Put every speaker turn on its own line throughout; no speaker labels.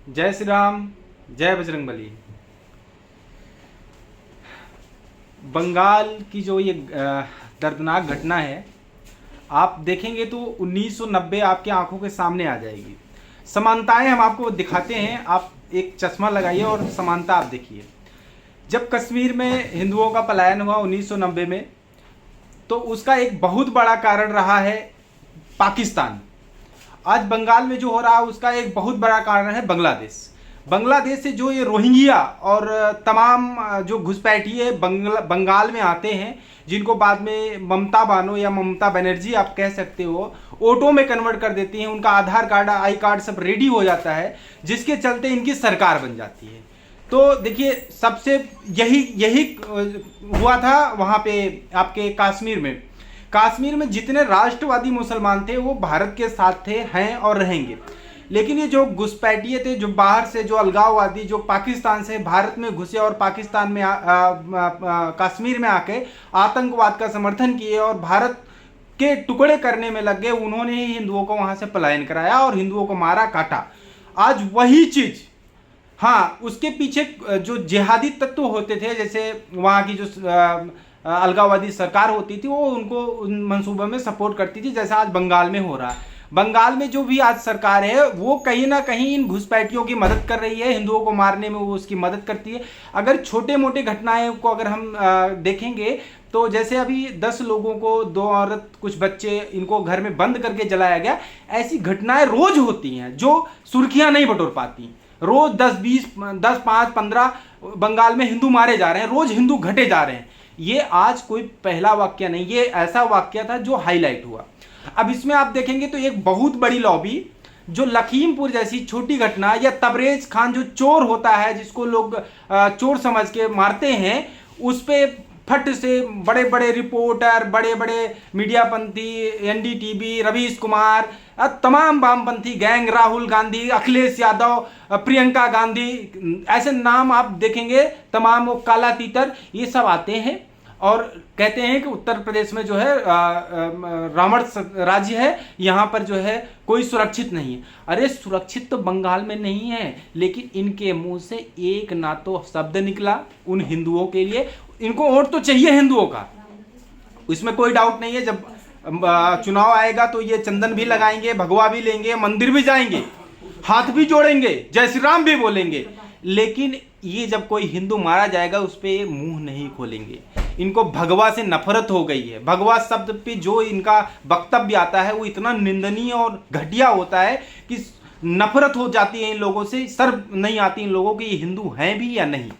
जय श्री राम। जय बजरंगबली। बंगाल की जो ये दर्दनाक घटना है, आप देखेंगे तो 1990 आपके आंखों के सामने आ जाएगी। समानताएं हम आपको दिखाते हैं, आप एक चश्मा लगाइए और समानता आप देखिए। जब कश्मीर में हिंदुओं का पलायन हुआ 1990 में, तो उसका एक बहुत बड़ा कारण रहा है पाकिस्तान। आज बंगाल में जो हो रहा है उसका एक बहुत बड़ा कारण है बांग्लादेश। बांग्लादेश से जो ये रोहिंग्या और तमाम जो घुसपैठिए बंगाल में आते हैं, जिनको बाद में ममता बानो या ममता बनर्जी आप कह सकते हो, ऑटो में कन्वर्ट कर देती हैं। उनका आधार कार्ड, आई कार्ड सब रेडी हो जाता है, जिसके चलते इनकी सरकार बन जाती है। तो देखिए, सबसे यही यही हुआ था वहाँ पे आपके कश्मीर में। कश्मीर में जितने राष्ट्रवादी मुसलमान थे वो भारत के साथ थे, हैं और रहेंगे। लेकिन ये जो घुसपैठिए थे, जो बाहर से, जो अलगाववादी, जो पाकिस्तान से भारत में घुसे और पाकिस्तान में कश्मीर में आके आतंकवाद का समर्थन किए और भारत के टुकड़े करने में लग गए, उन्होंने ही हिंदुओं को वहां से पलायन कराया और हिंदुओं को मारा, काटा। आज वही चीज, हाँ, उसके पीछे जो जिहादी तत्व होते थे, जैसे वहाँ की जो अलगाववादी सरकार होती थी, वो उनको उन मंसूबों में सपोर्ट करती थी, जैसा आज बंगाल में हो रहा है। बंगाल में जो भी आज सरकार है वो कहीं ना कहीं इन घुसपैठियों की मदद कर रही है, हिंदुओं को मारने में वो उसकी मदद करती है। अगर छोटे मोटे घटनाएं को अगर हम देखेंगे, तो जैसे अभी 10 लोगों को, 2 औरत, कुछ बच्चे, इनको घर में बंद करके जलाया गया। ऐसी घटनाएं रोज होती हैं जो सुर्खियां नहीं बटोर पाती। रोज 10-20, 10, 5, 15 बंगाल में हिंदू मारे जा रहे हैं, रोज हिंदू घटे जा रहे हैं। ये आज कोई पहला वाक्य नहीं, ये ऐसा वाक्य था जो हाईलाइट हुआ। अब इसमें आप देखेंगे तो एक बहुत बड़ी लॉबी, जो लखीमपुर जैसी छोटी घटना, या तबरेज खान जो चोर होता है, जिसको लोग चोर समझ के मारते हैं, उस पे फट से बड़े बड़े रिपोर्टर, बड़े बड़े मीडियापंथी, एनडीटीवी, रवीश कुमार, तमाम वामपंथी गैंग, राहुल गांधी, अखिलेश यादव, प्रियंका गांधी, ऐसे नाम आप देखेंगे, तमाम वो काला तीतर, ये सब आते हैं और कहते हैं कि उत्तर प्रदेश में जो है रावण राज्य है, यहाँ पर जो है कोई सुरक्षित नहीं है। अरे सुरक्षित तो बंगाल में नहीं है, लेकिन इनके मुंह से एक ना तो शब्द निकला उन हिंदुओं के लिए। इनको वोट तो चाहिए हिंदुओं का, इसमें कोई डाउट नहीं है। जब चुनाव आएगा तो ये चंदन भी लगाएंगे, भगवा भी लेंगे, मंदिर भी जाएंगे, हाथ भी जोड़ेंगे, जय श्री राम भी बोलेंगे। लेकिन ये जब कोई हिंदू मारा जाएगा उस पर मुंह नहीं खोलेंगे। इनको भगवा से नफरत हो गई है। भगवा शब्द पे जो इनका वक्तव्य आता है वो इतना निंदनीय और घटिया होता है कि नफरत हो जाती है इन लोगों से, शर्म नहीं आती इन लोगों की ये हिंदू हैं भी या नहीं।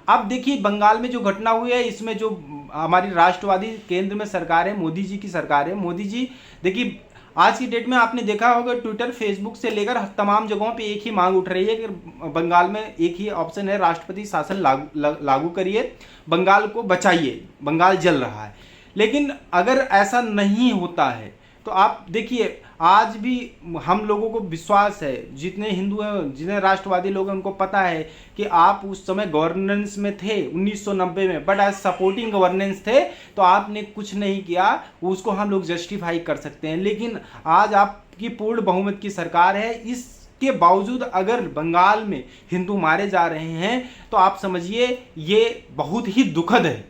अब देखिए बंगाल में जो घटना हुई है, इसमें जो हमारी राष्ट्रवादी केंद्र में सरकार है, मोदी जी की सरकार है, मोदी जी देखिए आज की डेट में आपने देखा होगा ट्विटर, फेसबुक से लेकर तमाम जगहों पे एक ही मांग उठ रही है कि बंगाल में एक ही ऑप्शन है, राष्ट्रपति शासन लागू करिए, बंगाल को बचाइए, बंगाल जल रहा है। लेकिन अगर ऐसा नहीं होता है तो आप देखिए, आज भी हम लोगों को विश्वास है, जितने हिंदू हैं, जितने राष्ट्रवादी लोग हैं, उनको पता है कि आप उस समय गवर्नेंस में थे 1990 में, बट एज सपोर्टिंग गवर्नेंस थे, तो आपने कुछ नहीं किया, उसको हम लोग जस्टिफाई कर सकते हैं। लेकिन आज आपकी पूर्ण बहुमत की सरकार है, इसके बावजूद अगर बंगाल में हिंदू मारे जा रहे हैं तो आप समझिए ये बहुत ही दुखद है।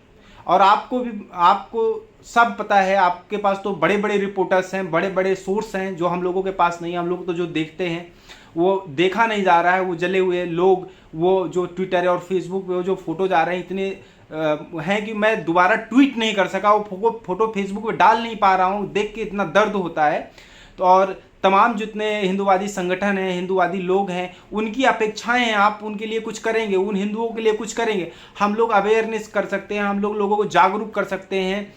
और आपको सब पता है, आपके पास तो बड़े बड़े रिपोर्टर्स हैं, बड़े बड़े सोर्स हैं, जो हम लोगों के पास नहीं है। हम लोग तो जो देखते हैं वो देखा नहीं जा रहा है, वो जले हुए लोग, वो जो ट्विटर और फेसबुक पे जो फोटो जा रहे हैं, इतने हैं कि मैं दोबारा ट्वीट नहीं कर सका, वो फोटो फेसबुक पे डाल नहीं पा रहा हूँ, देख के इतना दर्द होता है। तो और तमाम जितने हिंदूवादी संगठन हैं, हिंदूवादी लोग हैं, उनकी अपेक्षाएं हैं, आप उनके लिए कुछ करेंगे, उन हिंदुओं के लिए कुछ करेंगे। हम लोग अवेयरनेस कर सकते हैं, हम लोग लोगों को जागरूक कर सकते हैं,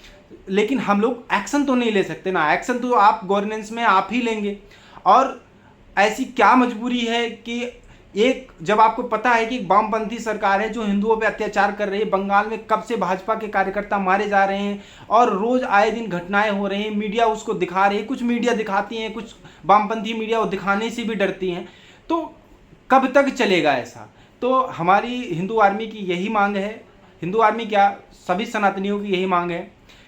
लेकिन हम लोग एक्शन तो नहीं ले सकते ना। एक्शन तो आप गवर्नेंस में आप ही लेंगे। और ऐसी क्या मजबूरी है कि एक, जब आपको पता है कि एक वामपंथी सरकार है जो हिंदुओं पे अत्याचार कर रही है, बंगाल में कब से भाजपा के कार्यकर्ता मारे जा रहे हैं और रोज आए दिन घटनाएं हो रही हैं, मीडिया उसको दिखा रही है, कुछ मीडिया दिखाती हैं, कुछ वामपंथी मीडिया वो दिखाने से भी डरती हैं, तो कब तक चलेगा ऐसा? तो हमारी हिंदू आर्मी की यही मांग है, हिंदू आर्मी क्या, सभी सनातनियों की यही मांग है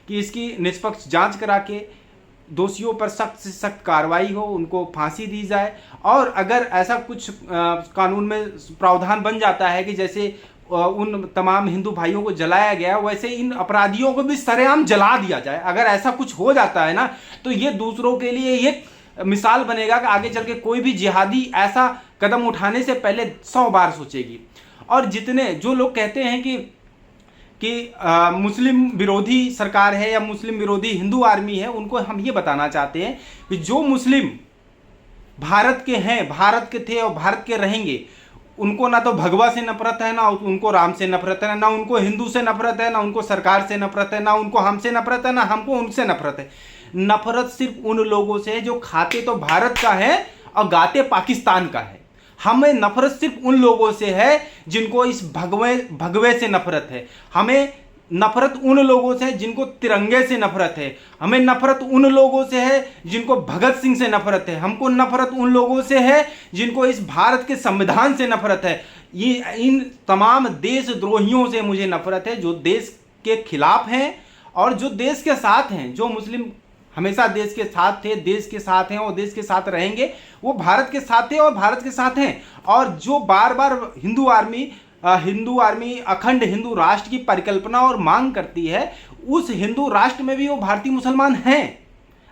कि इसकी निष्पक्ष जांच करा के दोषियों पर सख्त से सख्त कार्रवाई हो, उनको फांसी दी जाए। और अगर ऐसा कुछ कानून में प्रावधान बन जाता है कि जैसे उन तमाम हिंदू भाइयों को जलाया गया, वैसे इन अपराधियों को भी सरेआम जला दिया जाए। अगर ऐसा कुछ हो जाता है ना, तो ये दूसरों के लिए एक मिसाल बनेगा कि आगे चल के कोई भी जिहादी ऐसा कदम उठाने से पहले 100 बार सोचेगी। और जितने जो लोग कहते हैं कि मुस्लिम विरोधी सरकार है या मुस्लिम विरोधी हिंदू आर्मी है, उनको हम ये बताना चाहते हैं कि जो मुस्लिम भारत के हैं, भारत के थे और भारत के रहेंगे, उनको ना तो भगवा से नफरत है, ना उनको राम से नफरत है, ना उनको हिंदू से नफरत है, ना उनको सरकार से नफरत है, ना उनको हमसे नफरत है, ना हमको उनसे नफरत है। नफरत सिर्फ उन लोगों से है जो खाते तो भारत का है और गाते पाकिस्तान का है। हमें नफरत सिर्फ उन लोगों से है जिनको इस भगवे से नफरत है। हमें नफरत उन लोगों से है जिनको तिरंगे से नफरत है। हमें नफरत उन लोगों से है जिनको भगत सिंह से नफरत है। हमको नफरत उन लोगों से है जिनको इस भारत के संविधान से नफरत है। ये इन तमाम देशद्रोहियों से मुझे नफरत है जो देश के खिलाफ हैं और जो देश के साथ हैं। जो मुस्लिम हमेशा देश के साथ थे, देश के साथ हैं और देश के साथ रहेंगे, वो भारत के साथ थे और भारत के साथ हैं। और जो बार बार हिंदू आर्मी अखंड हिंदू राष्ट्र की परिकल्पना और मांग करती है, उस हिंदू राष्ट्र में भी वो भारतीय मुसलमान हैं।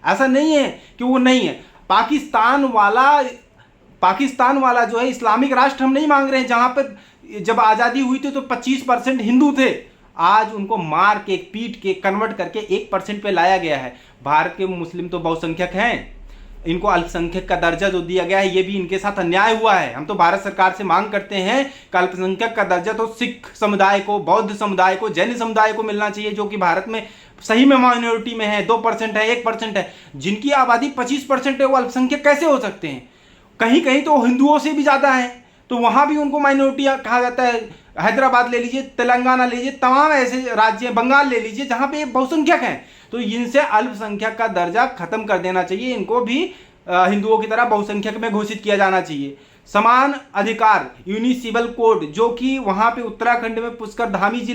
ऐसा नहीं है कि वो नहीं है। पाकिस्तान वाला जो है इस्लामिक राष्ट्र हम नहीं मांग रहे हैं। जहां पर जब आज़ादी हुई थी तो 25% हिंदू थे, आज उनको मार के पीट के कन्वर्ट करके 1% पे लाया गया है। भारत के मुस्लिम तो बहुसंख्यक हैं, इनको अल्पसंख्यक का दर्जा जो दिया गया है ये भी इनके साथ अन्याय हुआ है। हम तो भारत सरकार से मांग करते हैं कि अल्पसंख्यक का दर्जा तो सिख समुदाय को, बौद्ध समुदाय को, जैन समुदाय को मिलना चाहिए, जो कि भारत में सही में माइनॉरिटी में है। 2% है, 1% है। जिनकी आबादी 25% है वो अल्पसंख्यक कैसे हो सकते हैं? कहीं कहीं तो हिंदुओं से भी ज़्यादा है, तो वहाँ भी उनको माइनॉरिटी कहा जाता है। हैदराबाद ले लीजिए, तेलंगाना ले लीजिए, तमाम ऐसे राज्य, बंगाल ले लीजिए जहाँ पे बहुसंख्यक हैं। तो इनसे अल्पसंख्यक का दर्जा खत्म कर देना चाहिए। इनको भी हिंदुओं की तरह बहुसंख्यक में घोषित किया जाना चाहिए। समान अधिकार यूनिसिवल कोड जो कि वहाँ पे उत्तराखंड में पुष्कर धामी जी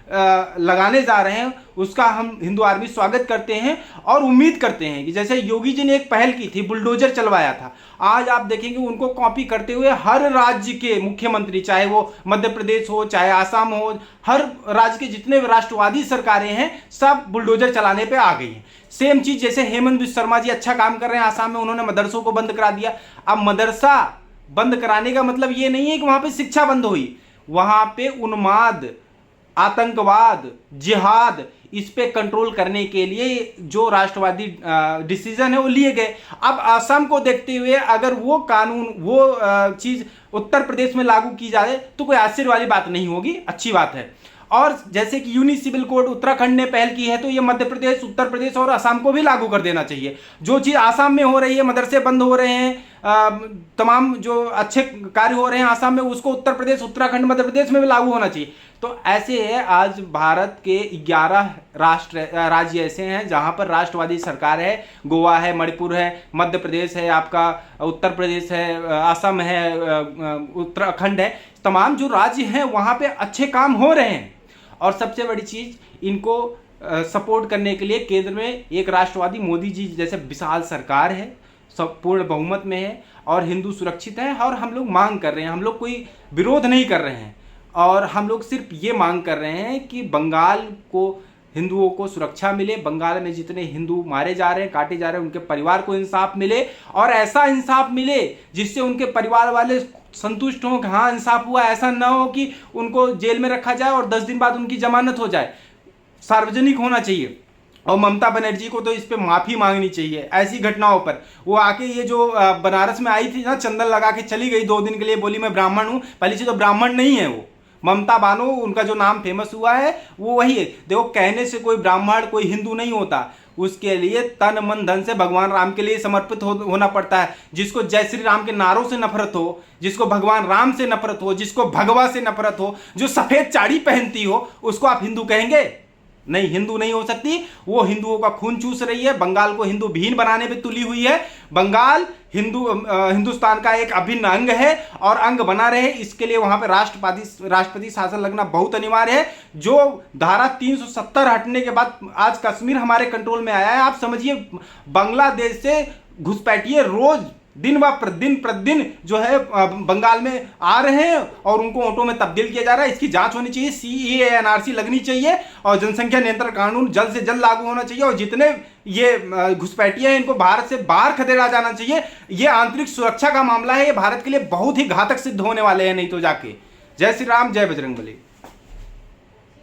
लगाने जा रहे हैं, उसका हम हिंदू आर्मी स्वागत करते हैं और उम्मीद करते हैं कि जैसे योगी जी ने एक पहल की थी, बुलडोजर चलवाया था, आज आप देखेंगे उनको कॉपी करते हुए हर राज्य के मुख्यमंत्री, चाहे वो मध्य प्रदेश हो, चाहे आसाम हो, हर राज्य के जितने राष्ट्रवादी सरकारें हैं सब बुलडोजर चलाने पे आ गई हैं। सेम चीज जैसे हेमंत बिस्वा शर्मा जी अच्छा काम कर रहे हैं आसाम में, उन्होंने मदरसों को बंद करा दिया। अब मदरसा बंद कराने का मतलब ये नहीं है कि वहां पे शिक्षा बंद हुई, वहां पे उन्माद, आतंकवाद, जिहाद, इस पे कंट्रोल करने के लिए जो राष्ट्रवादी डिसीजन है वो लिए गए। अब असम को देखते हुए अगर वो कानून, वो चीज उत्तर प्रदेश में लागू की जाए तो कोई आश्चर्य वाली बात नहीं होगी, अच्छी बात है। और जैसे कि यूनिसिवल कोड उत्तराखंड ने पहल की है, तो ये मध्य प्रदेश, उत्तर प्रदेश और असम को भी लागू कर देना चाहिए। जो चीज़ आसाम में हो रही है, मदरसे बंद हो रहे हैं, तमाम जो अच्छे कार्य हो रहे हैं आसाम में, उसको उत्तर प्रदेश, उत्तराखंड, मध्य प्रदेश में भी लागू होना चाहिए। तो ऐसे है, आज भारत के 11 राज्य ऐसे हैं जहां पर राष्ट्रवादी सरकार है। गोवा है, मणिपुर है, मध्य प्रदेश है, आपका उत्तर प्रदेश है, असम है, उत्तराखंड है। तमाम जो राज्य हैं वहां पे अच्छे काम हो रहे हैं। और सबसे बड़ी चीज, इनको सपोर्ट करने के लिए केंद्र में एक राष्ट्रवादी मोदी जी जैसे विशाल सरकार है, सब पूर्ण बहुमत में है और हिंदू सुरक्षित है। और हम लोग मांग कर रहे हैं, हम लोग कोई विरोध नहीं कर रहे हैं, और हम लोग सिर्फ ये मांग कर रहे हैं कि बंगाल को, हिंदुओं को सुरक्षा मिले। बंगाल में जितने हिंदू मारे जा रहे हैं, काटे जा रहे हैं, उनके परिवार को इंसाफ मिले, और ऐसा इंसाफ मिले जिससे उनके परिवार वाले संतुष्ट हों कि हाँ इंसाफ हुआ। ऐसा ना हो कि उनको जेल में रखा जाए और 10 दिन बाद उनकी जमानत हो जाए। सार्वजनिक होना चाहिए। और ममता बनर्जी को तो इस पे माफ़ी मांगनी चाहिए ऐसी घटनाओं पर। वो आके ये जो बनारस में आई थी ना, चंदन लगा के चली गई 2 दिन के लिए, बोली मैं ब्राह्मण हूँ। पहली चीज़ तो ब्राह्मण नहीं है वो, ममता बानो, उनका जो नाम फेमस हुआ है वो वही है। देखो, कहने से कोई ब्राह्मण, कोई हिंदू नहीं होता, उसके लिए तन मन धन से भगवान राम के लिए समर्पित होना पड़ता है। जिसको जय श्री राम के नारों से नफरत हो, जिसको भगवान राम से नफरत हो, जिसको भगवा से नफरत हो, जो सफेद साड़ी पहनती हो, उसको आप हिंदू कहेंगे? नहीं, हिंदू नहीं हो सकती। वो हिंदुओं का खून चूस रही है, बंगाल को हिंदू विहीन बनाने पे तुली हुई है। बंगाल हिंदुस्तान का एक अभिन्न अंग है और अंग बना रहे, इसके लिए वहां पे राष्ट्रपति शासन लगना बहुत अनिवार्य है। जो धारा 370 हटने के बाद आज कश्मीर हमारे कंट्रोल में आया है। आप समझिए, बांग्लादेश से घुसपैठिए रोज दिन व प्रतिदिन जो है बंगाल में आ रहे हैं और उनको ऑटो में तब्दील किया जा रहा है। इसकी जांच होनी चाहिए, सीएए एनआरसी लगनी चाहिए और जनसंख्या नियंत्रण कानून जल्द से जल्द लागू होना चाहिए और जितने ये घुसपैठिए हैं इनको भारत से बाहर खदेड़ा जाना चाहिए। ये आंतरिक सुरक्षा का मामला है, ये भारत के लिए बहुत ही घातक सिद्ध होने वाले हैं नहीं तो जाके। जय श्री राम, जय बजरंगबली।